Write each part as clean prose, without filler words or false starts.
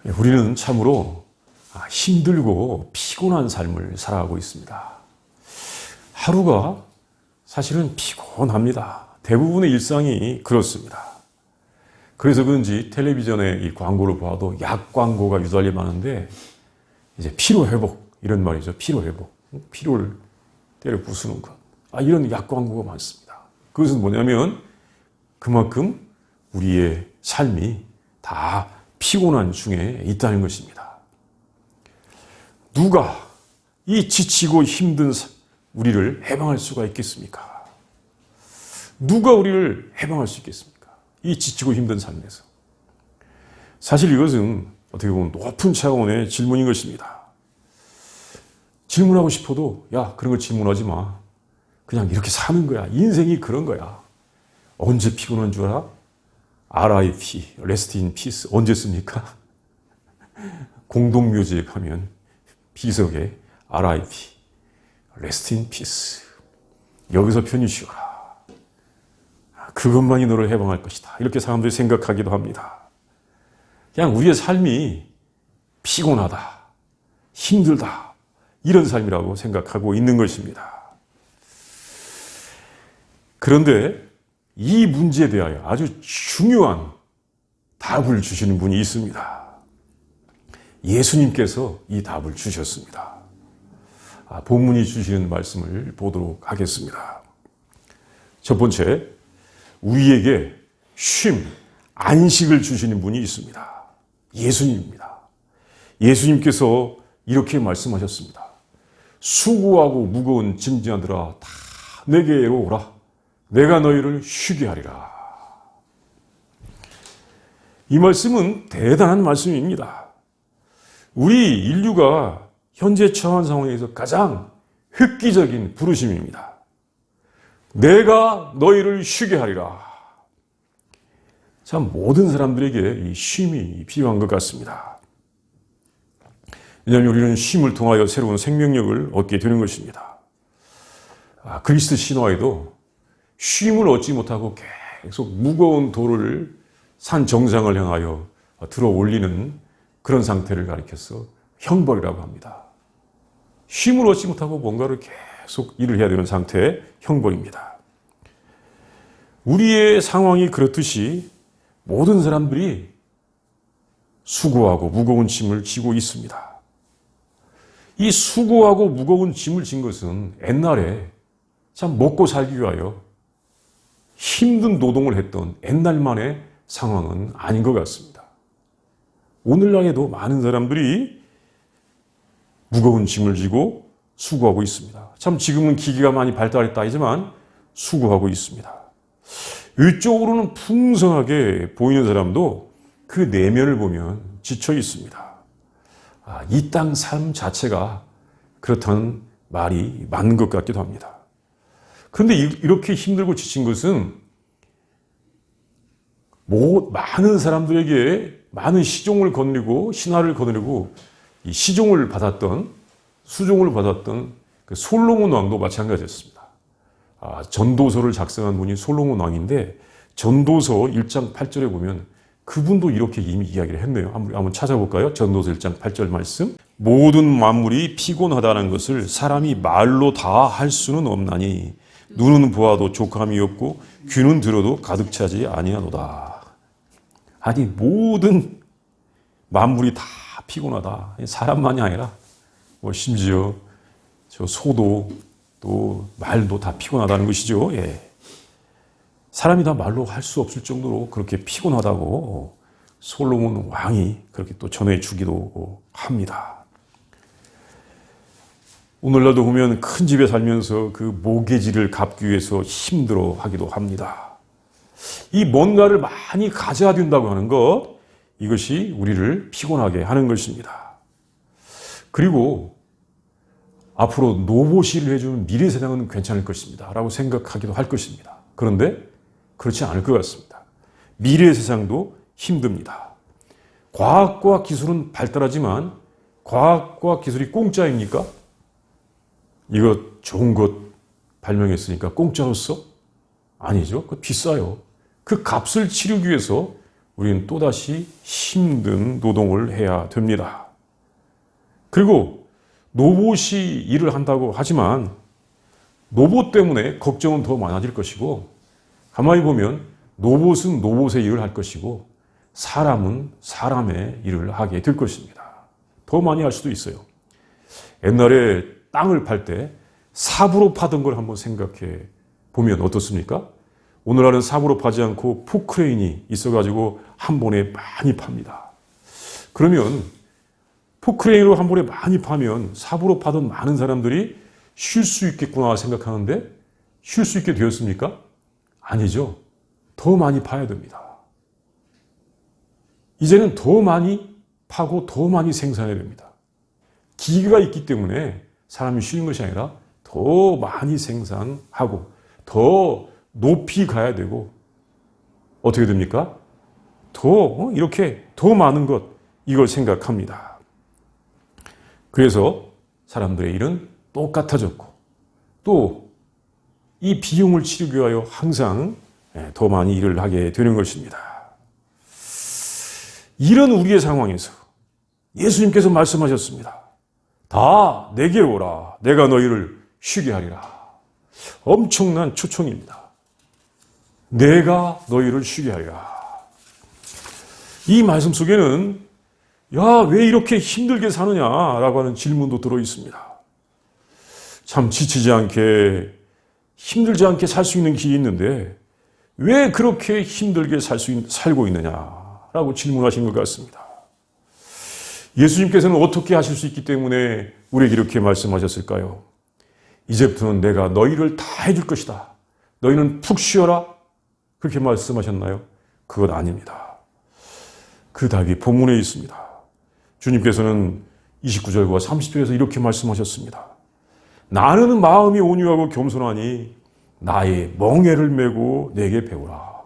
우리는 참으로 힘들고 피곤한 삶을 살아가고 있습니다. 하루가 사실은 피곤합니다. 대부분의 일상이 그렇습니다. 그래서 그런지 텔레비전에 이 광고를 봐도 약 광고가 유달리 많은데 이제 피로 회복 이런 말이죠. 피로 회복, 피로를 때려 부수는 것. 이런 약 광고가 많습니다. 그것은 뭐냐면 그만큼 우리의 삶이 다 피곤한 중에 있다는 것입니다. 누가 이 지치고 힘든 우리를 해방할 수가 있겠습니까? 누가 우리를 해방할 수 있겠습니까? 이 지치고 힘든 삶에서. 사실 이것은 어떻게 보면 높은 차원의 질문인 것입니다. 질문하고 싶어도 그런 걸 질문하지 마. 그냥 이렇게 사는 거야. 인생이 그런 거야. 언제 피곤한 줄 알아? RIP, Rest in Peace. 언제 씁니까? 공동묘지에 가면 비석에 RIP, Rest in Peace. 여기서 편히 쉬어라. 그것만이 너를 해방할 것이다. 이렇게 사람들이 생각하기도 합니다. 그냥 우리의 삶이 피곤하다, 힘들다, 이런 삶이라고 생각하고 있는 것입니다. 그런데 이 문제에 대하여 아주 중요한 답을 주시는 분이 있습니다. 예수님께서 이 답을 주셨습니다. 본문이 주시는 말씀을 보도록 하겠습니다. 첫 번째, 우리에게 쉼, 안식을 주시는 분이 있습니다. 예수님입니다. 예수님께서 이렇게 말씀하셨습니다. 수고하고 무거운 짐진아들아 다 내게로 오라. 내가 너희를 쉬게 하리라. 이 말씀은 대단한 말씀입니다. 우리 인류가 현재 처한 상황에서 가장 획기적인 부르심입니다. 내가 너희를 쉬게 하리라. 참 모든 사람들에게 이 쉼이 필요한 것 같습니다. 왜냐하면 우리는 쉼을 통하여 새로운 생명력을 얻게 되는 것입니다. 그리스도 신화에도 쉼을 얻지 못하고 계속 무거운 돌을 산 정상을 향하여 들어 올리는 그런 상태를 가리켜서 형벌이라고 합니다. 쉼을 얻지 못하고 뭔가를 계속 일을 해야 되는 상태의 형벌입니다. 우리의 상황이 그렇듯이 모든 사람들이 수고하고 무거운 짐을 지고 있습니다. 이 수고하고 무거운 짐을 진 것은 옛날에 참 먹고 살기 위하여 힘든 노동을 했던 옛날만의 상황은 아닌 것 같습니다. 오늘날에도 많은 사람들이 무거운 짐을 지고 수고하고 있습니다. 참 지금은 기기가 많이 발달했다 하지만 수고하고 있습니다. 외적으로는 풍성하게 보이는 사람도 그 내면을 보면 지쳐 있습니다. 이 땅 삶 자체가 그렇다는 말이 맞는 것 같기도 합니다. 그런데 이렇게 힘들고 지친 것은 많은 사람들에게 많은 시종을 거느리고 신화를 거느리고 이 수종을 받았던 그 솔로몬 왕도 마찬가지였습니다. 전도서를 작성한 분이 솔로몬 왕인데 전도서 1장 8절에 보면 그분도 이렇게 이미 이야기를 했네요. 한번 찾아볼까요? 전도서 1장 8절 말씀. 모든 만물이 피곤하다는 것을 사람이 말로 다 할 수는 없나니 눈은 보아도 족함이 없고 귀는 들어도 가득 차지 아니하노다. 아니 모든 만물이 다 피곤하다. 사람만이 아니라 심지어 저 소도 또 말도 다 피곤하다는 것이죠. 사람이 다 말로 할 수 없을 정도로 그렇게 피곤하다고 솔로몬 왕이 그렇게 또 전해주기도 합니다. 오늘날도 보면 큰 집에 살면서 그 모계지를 갚기 위해서 힘들어 하기도 합니다. 이 뭔가를 많이 가져야 된다고 하는 것, 이것이 우리를 피곤하게 하는 것입니다. 그리고 앞으로 노보시를 해주는 미래 세상은 괜찮을 것입니다. 라고 생각하기도 할 것입니다. 그런데 그렇지 않을 것 같습니다. 미래 세상도 힘듭니다. 과학과 기술은 발달하지만 과학과 기술이 공짜입니까? 이거 좋은 것 발명했으니까 공짜로 써? 아니죠. 그거 비싸요. 그 값을 치르기 위해서 우리는 또다시 힘든 노동을 해야 됩니다. 그리고 로봇이 일을 한다고 하지만 로봇 때문에 걱정은 더 많아질 것이고, 가만히 보면 로봇은 로봇의 일을 할 것이고 사람은 사람의 일을 하게 될 것입니다. 더 많이 할 수도 있어요. 옛날에 땅을 팔 때 삽으로 파던 걸 한번 생각해 보면 어떻습니까? 오늘날은 삽으로 파지 않고 포크레인이 있어가지고 한 번에 많이 팝니다. 그러면 포크레인으로 한 번에 많이 파면 삽으로 파던 많은 사람들이 쉴 수 있겠구나 생각하는데 쉴 수 있게 되었습니까? 아니죠. 더 많이 파야 됩니다. 이제는 더 많이 파고 더 많이 생산해야 됩니다. 기계가 있기 때문에 사람이 쉬는 것이 아니라 더 많이 생산하고 더 높이 가야 되고, 어떻게 됩니까? 이렇게 더 많은 것, 이걸 생각합니다. 그래서 사람들의 일은 똑같아졌고 또 이 비용을 치르기 위하여 항상 더 많이 일을 하게 되는 것입니다. 이런 우리의 상황에서 예수님께서 말씀하셨습니다. 다 내게로 오라. 내가 너희를 쉬게 하리라. 엄청난 초청입니다. 내가 너희를 쉬게 하리라. 이 말씀 속에는 야, 왜 이렇게 힘들게 사느냐라고 하는 질문도 들어 있습니다. 참 지치지 않게, 힘들지 않게 살 수 있는 길이 있는데 왜 그렇게 힘들게 살고 있느냐라고 질문하신 것 같습니다. 예수님께서는 어떻게 하실 수 있기 때문에 우리에게 이렇게 말씀하셨을까요? 이제부터는 내가 너희를 다 해줄 것이다. 너희는 푹 쉬어라. 그렇게 말씀하셨나요? 그건 아닙니다. 그 답이 본문에 있습니다. 주님께서는 29절과 30절에서 이렇게 말씀하셨습니다. 나는 마음이 온유하고 겸손하니 나의 멍에를 메고 내게 배우라.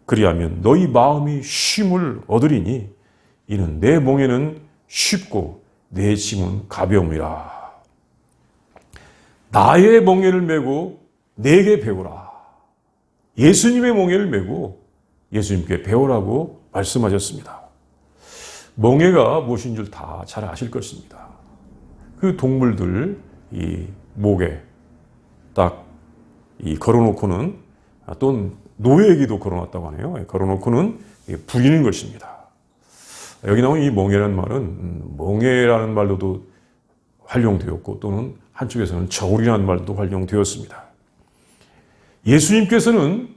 그리하면 너희 마음이 쉼을 얻으리니 이는 내 멍에는 쉽고 내 짐은 가벼움이라. 나의 멍에를 메고 내게 배우라. 예수님의 멍에를 메고 예수님께 배우라고 말씀하셨습니다. 멍에가 무엇인 줄 다 잘 아실 것입니다. 그 동물들 이 목에 딱 걸어놓고는, 또 노예에게도 걸어놨다고 하네요. 걸어놓고는 부리는 것입니다. 여기 나온 이 멍에라는 말은 멍에라는 말로도 활용되었고 또는 한쪽에서는 저울이라는 말도 활용되었습니다. 예수님께서는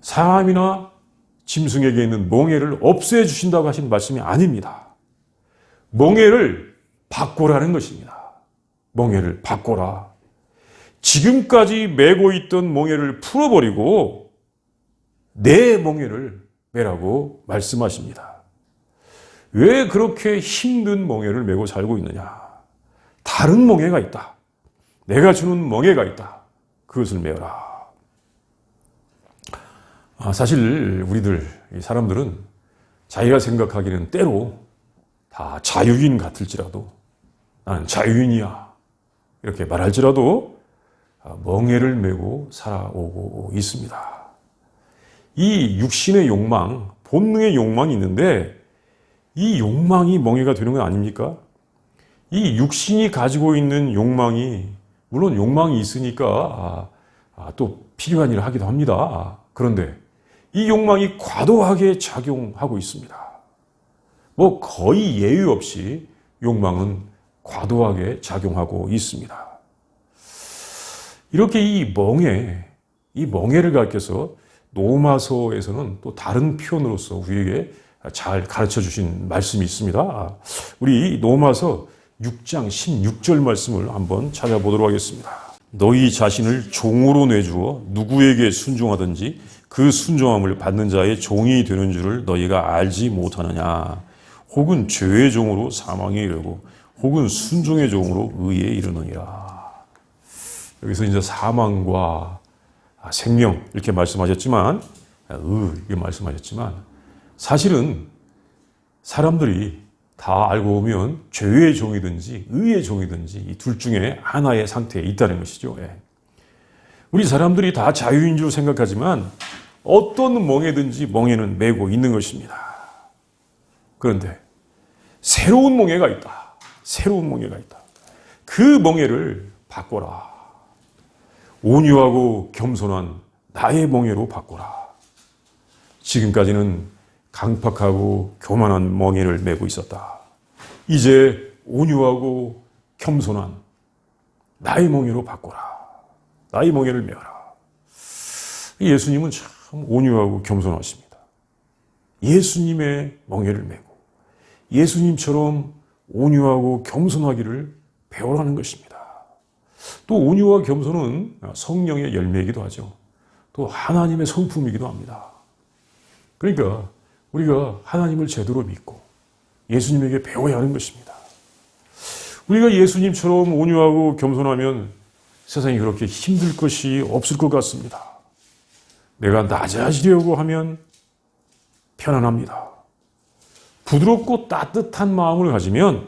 사람이나 짐승에게 있는 멍에를 없애주신다고 하신 말씀이 아닙니다. 멍에를 바꿔라는 것입니다. 멍에를 바꿔라. 지금까지 메고 있던 멍에를 풀어버리고 내 멍에를 메라고 말씀하십니다. 왜 그렇게 힘든 멍에를 메고 살고 있느냐? 다른 멍에가 있다. 내가 주는 멍에가 있다. 그것을 메어라. 사실 우리들 사람들은 자기가 생각하기에는 때로 다 자유인 같을지라도 나는 자유인이야 이렇게 말할지라도 멍에를 메고 살아오고 있습니다. 이 육신의 욕망, 본능의 욕망이 있는데 이 욕망이 멍에가 되는 건 아닙니까? 이 육신이 가지고 있는 욕망이, 물론 욕망이 있으니까 또 필요한 일을 하기도 합니다. 그런데 이 욕망이 과도하게 작용하고 있습니다. 뭐 거의 예외 없이 욕망은 과도하게 작용하고 있습니다. 이렇게 이 멍에를 가르쳐서 로마서에서는 또 다른 표현으로서 우리에게 잘 가르쳐 주신 말씀이 있습니다. 우리 로마서 6장 16절 말씀을 한번 찾아보도록 하겠습니다. 너희 자신을 종으로 내주어 누구에게 순종하든지 그 순종함을 받는 자의 종이 되는 줄을 너희가 알지 못하느냐. 혹은 죄의 종으로 사망에 이르고 혹은 순종의 종으로 의에 이르느니라. 여기서 이제 사망과 생명 이렇게 말씀하셨지만, 이렇게 말씀하셨지만 사실은 사람들이 다 알고 보면 죄의 종이든지 의의 종이든지 이 둘 중에 하나의 상태에 있다는 것이죠. 우리 사람들이 다 자유인 줄 생각하지만 어떤 멍에든지 멍에는 메고 있는 것입니다. 그런데 새로운 멍에가 있다. 새로운 멍에가 있다. 그 멍에를 바꿔라. 온유하고 겸손한 나의 멍에로 바꿔라. 지금까지는 강팍하고 교만한 멍에를 메고 있었다. 이제 온유하고 겸손한 나의 멍에로 바꿔라. 나의 멍에를 메어라. 예수님은 참 온유하고 겸손하십니다. 예수님의 멍에를 메고 예수님처럼 온유하고 겸손하기를 배우라는 것입니다. 또 온유와 겸손은 성령의 열매이기도 하죠. 또 하나님의 성품이기도 합니다. 그러니까 우리가 하나님을 제대로 믿고 예수님에게 배워야 하는 것입니다. 우리가 예수님처럼 온유하고 겸손하면 세상이 그렇게 힘들 것이 없을 것 같습니다. 내가 낮아지려고 하면 편안합니다. 부드럽고 따뜻한 마음을 가지면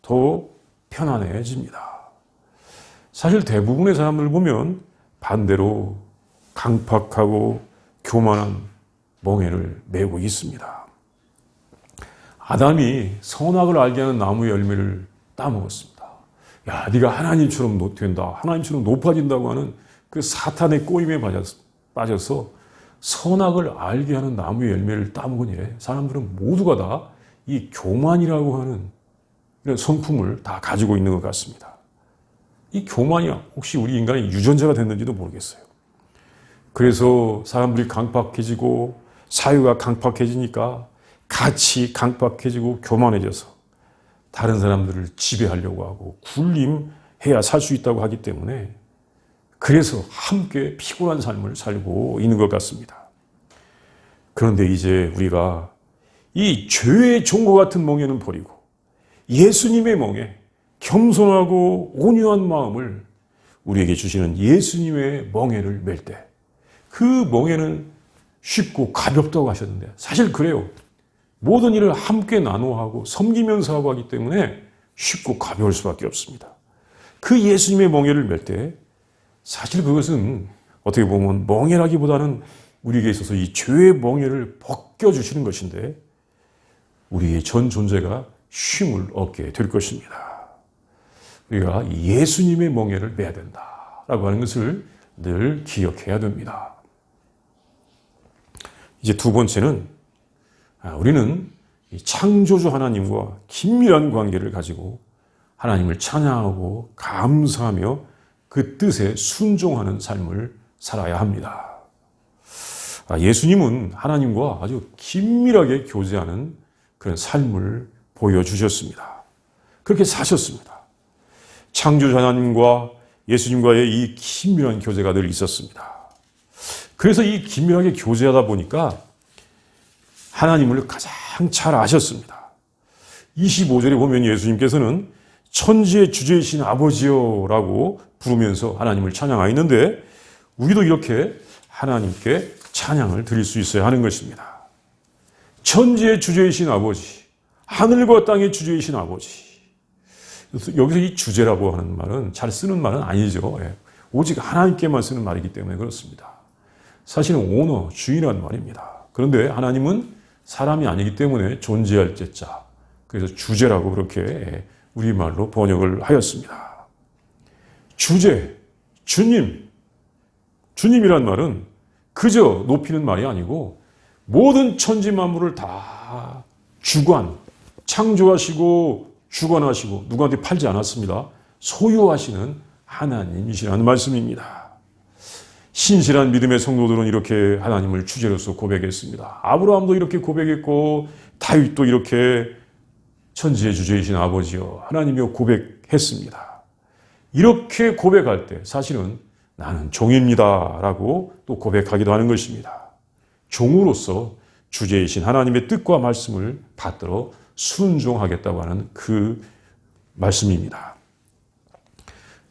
더 편안해집니다. 사실 대부분의 사람들 보면 반대로 강팍하고 교만한 멍에를 메고 있습니다. 아담이 선악을 알게 하는 나무의 열매를 따먹었습니다. 야, 네가 하나님처럼 된다, 하나님처럼 높아진다고 하는 그 사탄의 꼬임에 빠져서 선악을 알게 하는 나무의 열매를 따먹은 이래 사람들은 모두가 다 이 교만이라고 하는 이런 성품을 다 가지고 있는 것 같습니다. 이 교만이 혹시 우리 인간의 유전자가 됐는지도 모르겠어요. 그래서 사람들이 강팍해지고 사회가 강팍해지니까 같이 강팍해지고 교만해져서 다른 사람들을 지배하려고 하고 군림해야 살 수 있다고 하기 때문에 그래서 함께 피곤한 삶을 살고 있는 것 같습니다. 그런데 이제 우리가 이 죄의 종과 같은 멍에는 버리고 예수님의 멍에 겸손하고 온유한 마음을 우리에게 주시는 예수님의 멍에를 맬 때 그 멍에는 쉽고 가볍다고 하셨는데 사실 그래요. 모든 일을 함께 나누어하고 섬기면서 하고 하기 때문에 쉽고 가벼울 수밖에 없습니다. 그 예수님의 멍에를 맬 때 사실 그것은 어떻게 보면 멍에라기보다는 우리에게 있어서 이 죄의 멍에를 벗겨주시는 것인데 우리의 전 존재가 쉼을 얻게 될 것입니다. 우리가 예수님의 멍에를 매야 된다라고 하는 것을 늘 기억해야 됩니다. 이제 두 번째는 우리는 창조주 하나님과 긴밀한 관계를 가지고 하나님을 찬양하고 감사하며 그 뜻에 순종하는 삶을 살아야 합니다. 예수님은 하나님과 아주 긴밀하게 교제하는 그런 삶을 보여주셨습니다. 그렇게 사셨습니다. 창조주 하나님과 예수님과의 이 긴밀한 교제가 늘 있었습니다. 그래서 이 긴밀하게 교제하다 보니까 하나님을 가장 잘 아셨습니다. 25절에 보면 예수님께서는 천지의 주제이신 아버지여라고 부르면서 하나님을 찬양하였는데 우리도 이렇게 하나님께 찬양을 드릴 수 있어야 하는 것입니다. 천지의 주제이신 아버지, 하늘과 땅의 주제이신 아버지. 여기서 이 주제라고 하는 말은 잘 쓰는 말은 아니죠. 오직 하나님께만 쓰는 말이기 때문에 그렇습니다. 사실은 오너, 주인이라는 말입니다. 그런데 하나님은 사람이 아니기 때문에 존재할 제자, 그래서 주제라고 그렇게 우리말로 번역을 하였습니다. 주제, 주님. 주님이란 말은 그저 높이는 말이 아니고 모든 천지 만물을 다 주관, 창조하시고 주관하시고 누구한테 팔지 않았습니다. 소유하시는 하나님이시라는 말씀입니다. 신실한 믿음의 성도들은 이렇게 하나님을 주제로서 고백했습니다. 아브라함도 이렇게 고백했고 다윗도 이렇게 천지의 주제이신 아버지여 하나님이여 고백했습니다. 이렇게 고백할 때 사실은 나는 종입니다 라고 또 고백하기도 하는 것입니다. 종으로서 주제이신 하나님의 뜻과 말씀을 받들어 순종하겠다고 하는 그 말씀입니다.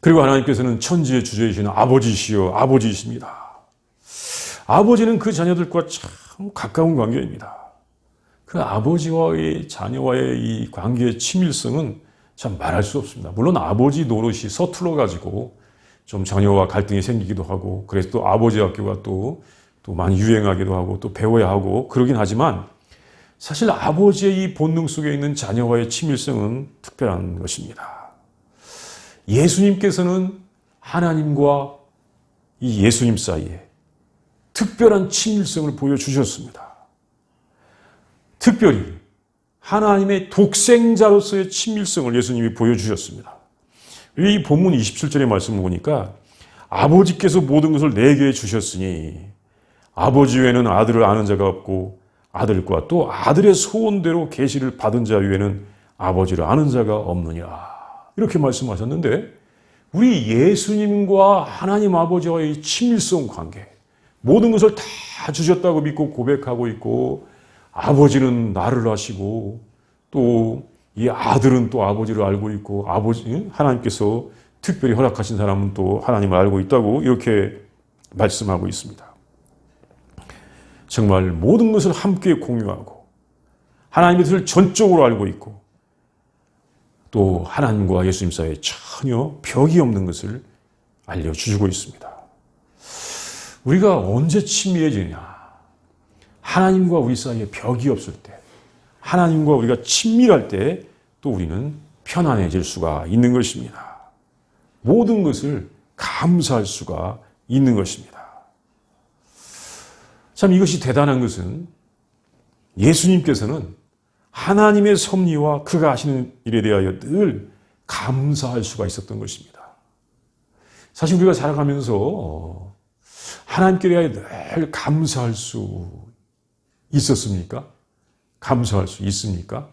그리고 하나님께서는 천지의 주제이신 아버지시여 아버지이십니다. 아버지는 그 자녀들과 참 가까운 관계입니다. 그 아버지와의 자녀와의 이 관계의 친밀성은 참 말할 수 없습니다. 물론 아버지 노릇이 서툴러 가지고 좀 자녀와 갈등이 생기기도 하고 그래서 또 아버지 학교가 또 또 많이 유행하기도 하고 또 배워야 하고 그러긴 하지만 사실 아버지의 이 본능 속에 있는 자녀와의 친밀성은 특별한 것입니다. 예수님께서는 하나님과 이 예수님 사이에 특별한 친밀성을 보여주셨습니다. 특별히 하나님의 독생자로서의 친밀성을 예수님이 보여주셨습니다. 이 본문 27절의 말씀을 보니까 아버지께서 모든 것을 내게 주셨으니 아버지 외에는 아들을 아는 자가 없고 아들과 또 아들의 소원대로 계시를 받은 자 외에는 아버지를 아는 자가 없느니라. 이렇게 말씀하셨는데 우리 예수님과 하나님 아버지와의 친밀성 관계, 모든 것을 다 주셨다고 믿고 고백하고 있고 아버지는 나를 아시고 또 이 아들은 또 아버지를 알고 있고 아버지 하나님께서 특별히 허락하신 사람은 또 하나님을 알고 있다고 이렇게 말씀하고 있습니다. 정말 모든 것을 함께 공유하고 하나님의 뜻을 전적으로 알고 있고 또 하나님과 예수님 사이에 전혀 벽이 없는 것을 알려주고 있습니다. 우리가 언제 친밀해지느냐? 하나님과 우리 사이에 벽이 없을 때, 하나님과 우리가 친밀할 때 또 우리는 편안해질 수가 있는 것입니다. 모든 것을 감사할 수가 있는 것입니다. 참 이것이 대단한 것은 예수님께서는 하나님의 섭리와 그가 하시는 일에 대하여 늘 감사할 수가 있었던 것입니다. 사실 우리가 살아가면서 하나님께 대하여 늘 감사할 수 있었습니까? 감사할 수 있습니까?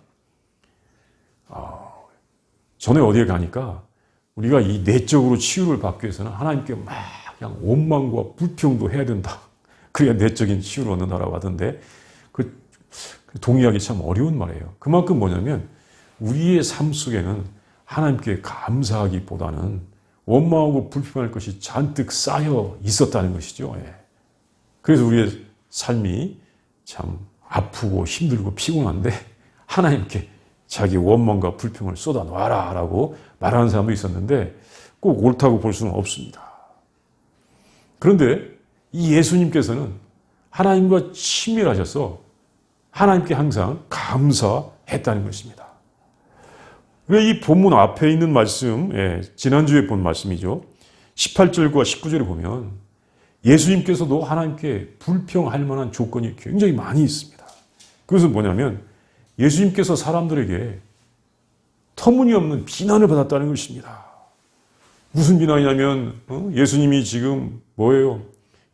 전에 어디에 가니까 우리가 이 내적으로 치유를 받기 위해서는 하나님께 막 그냥 원망과 불평도 해야 된다. 그래야 내적인 치유를 얻는다라고 하던데 그 동의하기 참 어려운 말이에요. 그만큼 뭐냐면 우리의 삶 속에는 하나님께 감사하기보다는 원망하고 불평할 것이 잔뜩 쌓여 있었다는 것이죠. 그래서 우리의 삶이 참 아프고 힘들고 피곤한데 하나님께 자기 원망과 불평을 쏟아놔라 라고 말하는 사람도 있었는데 꼭 옳다고 볼 수는 없습니다. 그런데 이 예수님께서는 하나님과 친밀하셔서 하나님께 항상 감사했다는 것입니다. 왜 이 본문 앞에 있는 말씀, 지난주에 본 말씀이죠. 18절과 19절을 보면 예수님께서도 하나님께 불평할 만한 조건이 굉장히 많이 있습니다. 그것은 뭐냐면 예수님께서 사람들에게 터무니없는 비난을 받았다는 것입니다. 무슨 비난이냐면 예수님이 지금 뭐예요?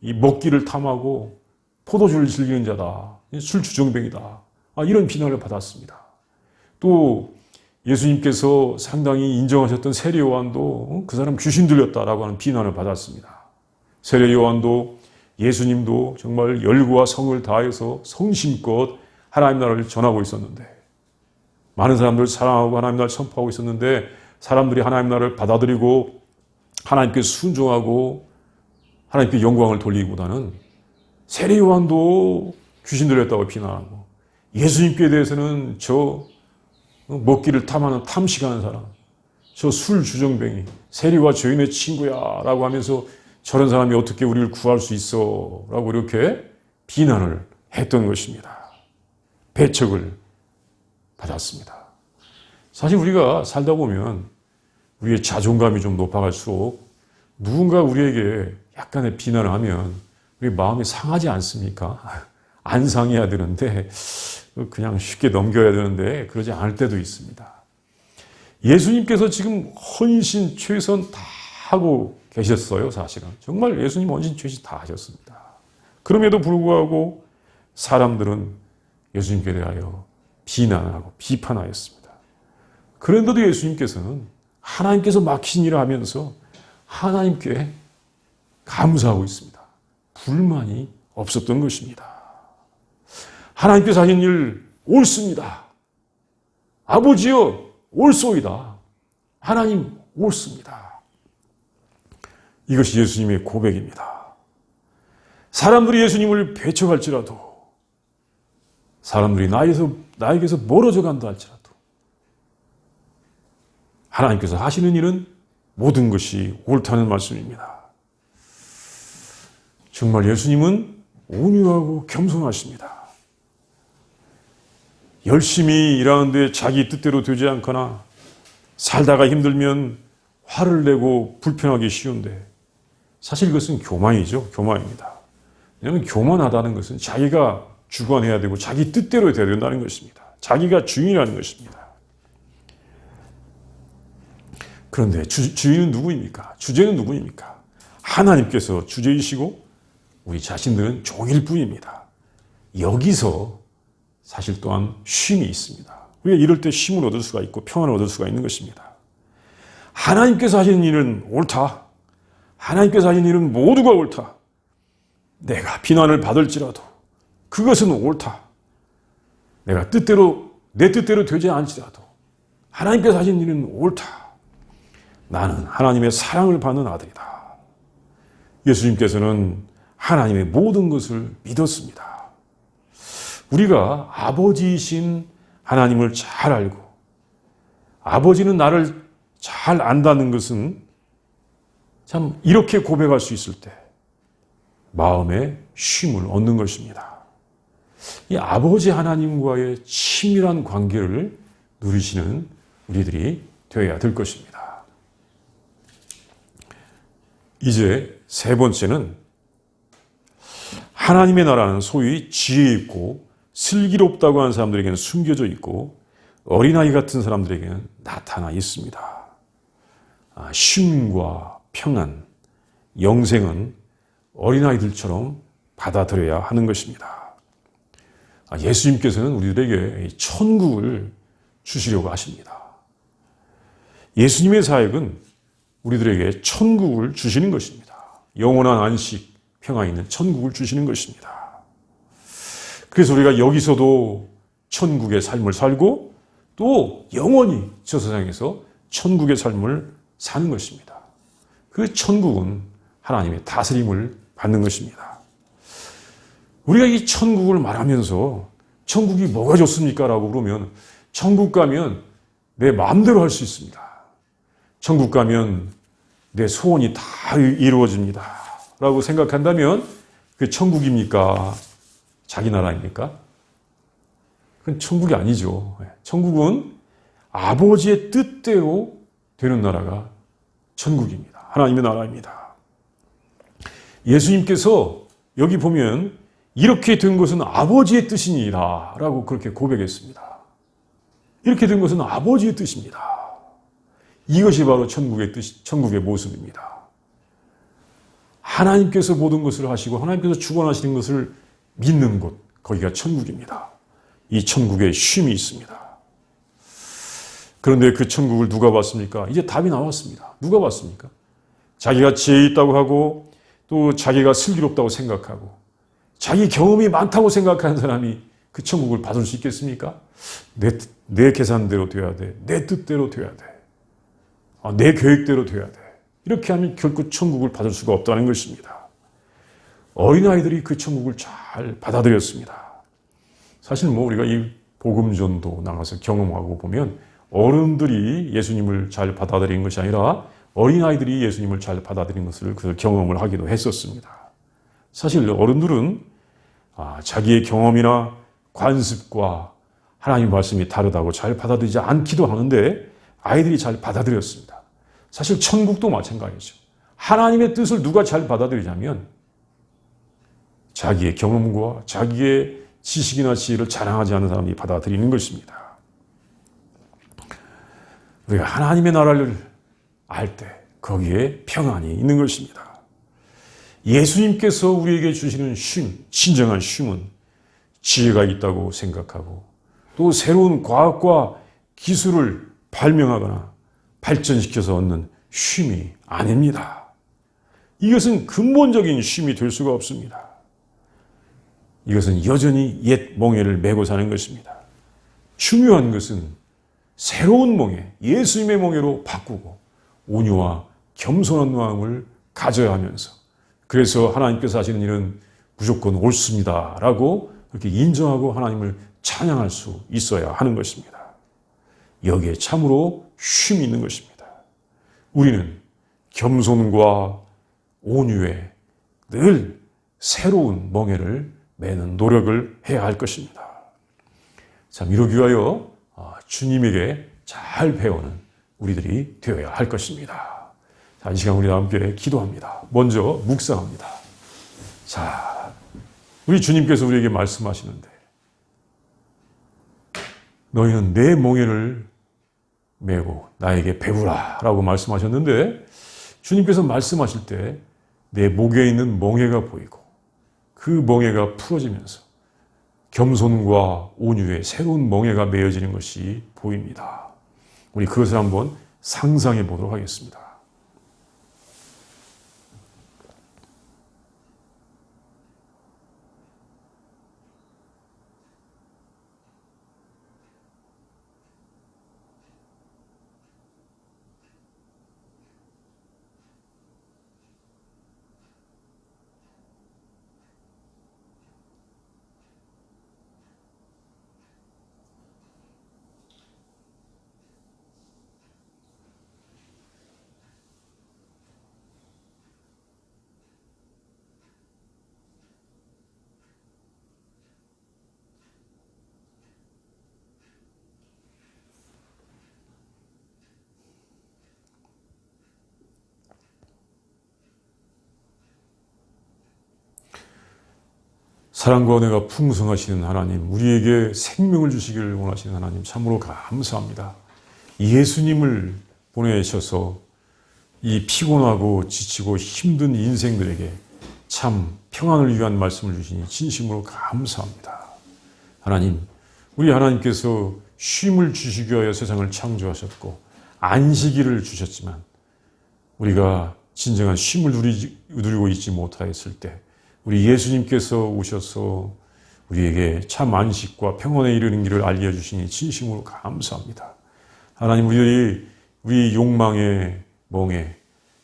이 먹기를 탐하고 포도주를 즐기는 자다. 술 주정뱅이다. 이런 비난을 받았습니다. 또 예수님께서 상당히 인정하셨던 세례 요한도 그 사람 귀신 들렸다라고 하는 비난을 받았습니다. 세례 요한도 예수님도 정말 열과 성을 다해서 성심껏 하나님 나라를 전하고 있었는데 많은 사람들을 사랑하고 하나님 나라를 선포하고 있었는데 사람들이 하나님 나라를 받아들이고 하나님께 순종하고 하나님께 영광을 돌리기보다는 세례 요한도 귀신 들렸다고 비난하고 예수님께 대해서는 저 먹기를 탐하는 탐식하는 사람, 저 술 주정뱅이, 세리와 죄인의 친구야 라고 하면서 저런 사람이 어떻게 우리를 구할 수 있어 라고 이렇게 비난을 했던 것입니다. 배척을 받았습니다. 사실 우리가 살다 보면 우리의 자존감이 좀 높아갈수록 누군가 우리에게 약간의 비난을 하면 우리 마음이 상하지 않습니까? 안 상해야 되는데 그냥 쉽게 넘겨야 되는데 그러지 않을 때도 있습니다. 예수님께서 지금 헌신 최선 다 하고 계셨어요. 사실은 정말 예수님 헌신 최선 다 하셨습니다. 그럼에도 불구하고 사람들은 예수님께 대하여 비난하고 비판하였습니다. 그런데도 예수님께서는 하나님께서 막힌 일을 하면서 하나님께 감사하고 있습니다. 불만이 없었던 것입니다. 하나님께서 하신 일 옳습니다. 아버지여 옳소이다. 하나님 옳습니다. 이것이 예수님의 고백입니다. 사람들이 예수님을 배척할지라도 사람들이 나에게서 멀어져 간다 할지라도 하나님께서 하시는 일은 모든 것이 옳다는 말씀입니다. 정말 예수님은 온유하고 겸손하십니다. 열심히 일하는데 자기 뜻대로 되지 않거나 살다가 힘들면 화를 내고 불평하기 쉬운데 사실 이것은 교만이죠. 교만입니다. 왜냐하면 교만하다는 것은 자기가 주관해야 되고 자기 뜻대로 돼야 된다는 것입니다. 자기가 주인이라는 것입니다. 그런데 주인은 누구입니까? 주제는 누구입니까? 하나님께서 주제이시고 우리 자신들은 종일 뿐입니다. 여기서 사실 또한 쉼이 있습니다. 우리가 이럴 때 쉼을 얻을 수가 있고 평안을 얻을 수가 있는 것입니다. 하나님께서 하시는 일은 옳다. 하나님께서 하시는 일은 모두가 옳다. 내가 비난을 받을지라도 그것은 옳다. 내가 내 뜻대로 되지 않지라도 하나님께서 하신 일은 옳다. 나는 하나님의 사랑을 받는 아들이다. 예수님께서는 하나님의 모든 것을 믿었습니다. 우리가 아버지이신 하나님을 잘 알고 아버지는 나를 잘 안다는 것은 참 이렇게 고백할 수 있을 때 마음의 쉼을 얻는 것입니다. 이 아버지 하나님과의 친밀한 관계를 누리시는 우리들이 되어야 될 것입니다. 이제 세 번째는 하나님의 나라는 소위 지혜 있고 슬기롭다고 하는 사람들에게는 숨겨져 있고 어린아이 같은 사람들에게는 나타나 있습니다. 쉼과 평안, 영생은 어린아이들처럼 받아들여야 하는 것입니다. 예수님께서는 우리들에게 천국을 주시려고 하십니다. 예수님의 사역은 우리들에게 천국을 주시는 것입니다. 영원한 안식, 평안이 있는 천국을 주시는 것입니다. 그래서 우리가 여기서도 천국의 삶을 살고 또 영원히 저 세상에서 천국의 삶을 사는 것입니다. 그 천국은 하나님의 다스림을 받는 것입니다. 우리가 이 천국을 말하면서 천국이 뭐가 좋습니까? 라고 그러면 천국 가면 내 마음대로 할 수 있습니다. 천국 가면 내 소원이 다 이루어집니다. 라고 생각한다면 그 천국입니까? 자기 나라입니까? 그건 천국이 아니죠. 천국은 아버지의 뜻대로 되는 나라가 천국입니다. 하나님의 나라입니다. 예수님께서 여기 보면 이렇게 된 것은 아버지의 뜻이니라 라고 그렇게 고백했습니다. 이렇게 된 것은 아버지의 뜻입니다. 이것이 바로 천국의 뜻, 천국의 모습입니다. 하나님께서 모든 것을 하시고 하나님께서 주관하시는 것을 믿는 곳, 거기가 천국입니다. 이 천국에 쉼이 있습니다. 그런데 그 천국을 누가 봤습니까? 이제 답이 나왔습니다. 누가 봤습니까? 자기가 지혜 있다고 하고 또 자기가 슬기롭다고 생각하고 자기 경험이 많다고 생각하는 사람이 그 천국을 받을 수 있겠습니까? 내 계산대로 돼야 돼. 내 뜻대로 돼야 돼. 내 계획대로 돼야 돼. 이렇게 하면 결코 천국을 받을 수가 없다는 것입니다. 어린아이들이 그 천국을 잘 받아들였습니다. 사실 우리가 이 복음전도 나가서 경험하고 보면 어른들이 예수님을 잘 받아들인 것이 아니라 어린아이들이 예수님을 잘 받아들인 것을 그 경험을 하기도 했었습니다. 사실 어른들은 자기의 경험이나 관습과 하나님의 말씀이 다르다고 잘 받아들이지 않기도 하는데 아이들이 잘 받아들였습니다. 사실 천국도 마찬가지죠. 하나님의 뜻을 누가 잘 받아들이냐면 자기의 경험과 자기의 지식이나 지혜를 자랑하지 않는 사람이 받아들이는 것입니다. 우리가 하나님의 나라를 알 때 거기에 평안이 있는 것입니다. 예수님께서 우리에게 주시는 쉼, 진정한 쉼은 지혜가 있다고 생각하고 또 새로운 과학과 기술을 발명하거나 발전시켜서 얻는 쉼이 아닙니다. 이것은 근본적인 쉼이 될 수가 없습니다. 이것은 여전히 옛 멍에를 메고 사는 것입니다. 중요한 것은 새로운 멍에, 예수님의 멍에로 바꾸고 온유와 겸손한 마음을 가져야 하면서 그래서 하나님께서 하시는 일은 무조건 옳습니다 라고 그렇게 인정하고 하나님을 찬양할 수 있어야 하는 것입니다. 여기에 참으로 쉼이 있는 것입니다. 우리는 겸손과 온유에 늘 새로운 멍에를 매는 노력을 해야 할 것입니다. 참 이러기 위하여 주님에게 잘 배우는 우리들이 되어야 할 것입니다. 자, 이 시간 우리 함께 기도합니다. 먼저 묵상합니다. 자, 우리 주님께서 우리에게 말씀하시는데 너희는 내 멍에를 메고 나에게 배우라 라고 말씀하셨는데 주님께서 말씀하실 때 내 목에 있는 멍에가 보이고 그 멍에가 풀어지면서 겸손과 온유의 새로운 멍에가 메어지는 것이 보입니다. 우리 그것을 한번 상상해 보도록 하겠습니다. 사랑과 은혜가 풍성하시는 하나님, 우리에게 생명을 주시기를 원하시는 하나님, 참으로 감사합니다. 예수님을 보내셔서 이 피곤하고 지치고 힘든 인생들에게 참 평안을 위한 말씀을 주시니 진심으로 감사합니다. 하나님, 우리 하나님께서 쉼을 주시기 위하여 세상을 창조하셨고 안식일을 주셨지만 우리가 진정한 쉼을 누리고 있지 못하였을 때 우리 예수님께서 오셔서 우리에게 참 안식과 평안에 이르는 길을 알려주시니 진심으로 감사합니다. 하나님, 우리 욕망의 멍에,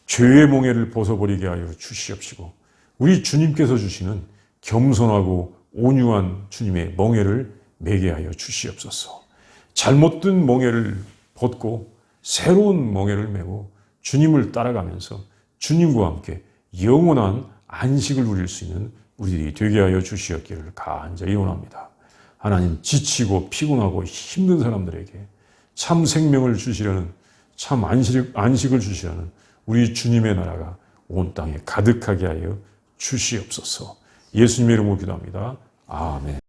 죄의 멍에를 벗어버리게 하여 주시옵시고 우리 주님께서 주시는 겸손하고 온유한 주님의 멍에를 매게 하여 주시옵소서. 잘못된 멍에를 벗고 새로운 멍에를 메고 주님을 따라가면서 주님과 함께 영원한 안식을 누릴 수 있는 우리들이 되게 하여 주시옵기를 간절히 원합니다. 하나님, 지치고 피곤하고 힘든 사람들에게 참 생명을 주시려는, 참 안식을 주시려는 우리 주님의 나라가 온 땅에 가득하게 하여 주시옵소서. 예수님의 이름으로 기도합니다. 아멘.